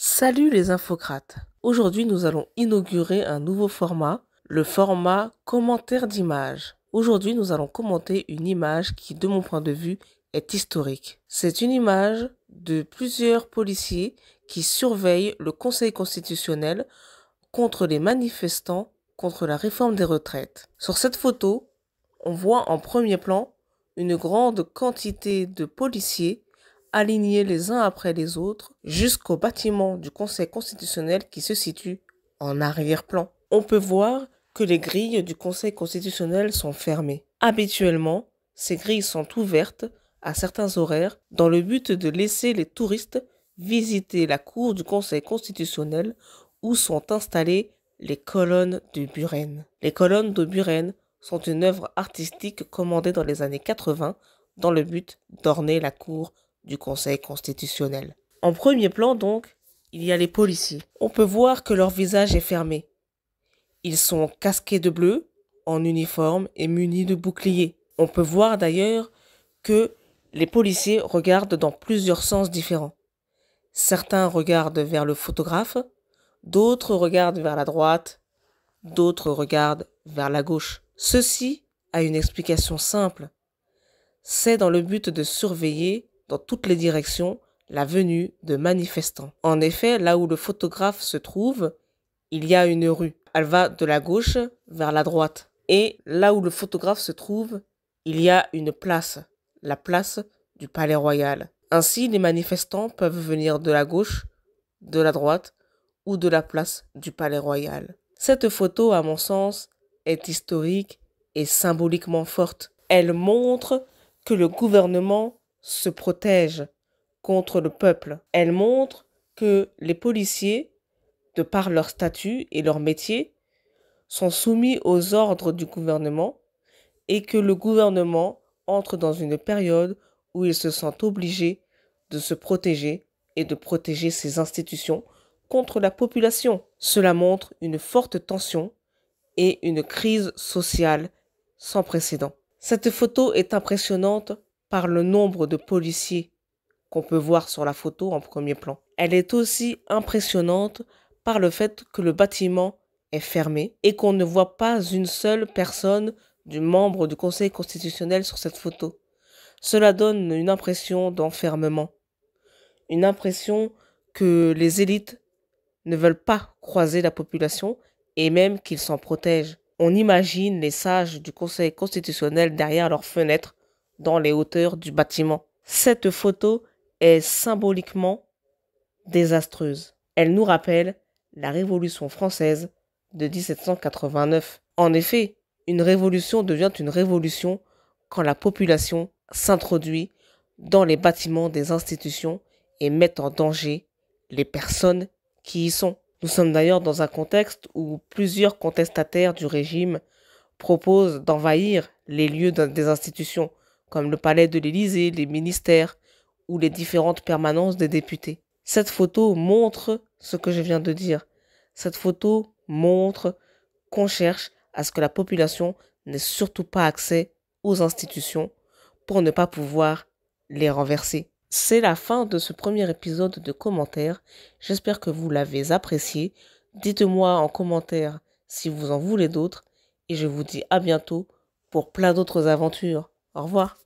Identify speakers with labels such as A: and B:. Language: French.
A: Salut les infocrates! Aujourd'hui, nous allons inaugurer un nouveau format, le format commentaire d'image. Aujourd'hui, nous allons commenter une image qui, de mon point de vue, est historique. C'est une image de plusieurs policiers qui surveillent le Conseil constitutionnel contre les manifestants contre la réforme des retraites. Sur cette photo, on voit en premier plan une grande quantité de policiers alignés les uns après les autres jusqu'au bâtiment du Conseil constitutionnel qui se situe en arrière-plan. On peut voir que les grilles du Conseil constitutionnel sont fermées. Habituellement, ces grilles sont ouvertes à certains horaires dans le but de laisser les touristes visiter la cour du Conseil constitutionnel où sont installées les colonnes de Buren. Les colonnes de Buren sont une œuvre artistique commandée dans les années 80 dans le but d'orner la cour du Conseil constitutionnel. En premier plan donc, il y a les policiers. On peut voir que leur visage est fermé. Ils sont casqués de bleu, en uniforme et munis de boucliers. On peut voir d'ailleurs que les policiers regardent dans plusieurs sens différents. Certains regardent vers le photographe, d'autres regardent vers la droite, d'autres regardent vers la gauche. Ceci a une explication simple. C'est dans le but de surveiller dans toutes les directions la venue de manifestants. En effet, là où le photographe se trouve, il y a une rue. Elle va de la gauche vers la droite. Et là où le photographe se trouve, il y a une place, la place du Palais Royal. Ainsi, les manifestants peuvent venir de la gauche, de la droite ou de la place du Palais Royal. Cette photo, à mon sens, est historique et symboliquement forte. Elle montre que le gouvernement se protège contre le peuple. Elle montre que les policiers, de par leur statut et leur métier, sont soumis aux ordres du gouvernement et que le gouvernement entre dans une période où il se sent obligé de se protéger et de protéger ses institutions contre la population. Cela montre une forte tension et une crise sociale sans précédent. Cette photo est impressionnante par le nombre de policiers qu'on peut voir sur la photo en premier plan. Elle est aussi impressionnante par le fait que le bâtiment est fermé et qu'on ne voit pas une seule personne du membre du Conseil constitutionnel sur cette photo. Cela donne une impression d'enfermement, une impression que les élites ne veulent pas croiser la population et même qu'ils s'en protègent. On imagine les sages du Conseil constitutionnel derrière leurs fenêtres dans les hauteurs du bâtiment. Cette photo est symboliquement désastreuse. Elle nous rappelle la Révolution française de 1789. En effet, une révolution devient une révolution quand la population s'introduit dans les bâtiments des institutions et met en danger les personnes qui y sont. Nous sommes d'ailleurs dans un contexte où plusieurs contestataires du régime proposent d'envahir les lieux des institutions, comme le palais de l'Élysée, les ministères ou les différentes permanences des députés. Cette photo montre ce que je viens de dire. Cette photo montre qu'on cherche à ce que la population n'ait surtout pas accès aux institutions pour ne pas pouvoir les renverser. C'est la fin de ce premier épisode de commentaires. J'espère que vous l'avez apprécié. Dites-moi en commentaire si vous en voulez d'autres. Et je vous dis à bientôt pour plein d'autres aventures. Au revoir.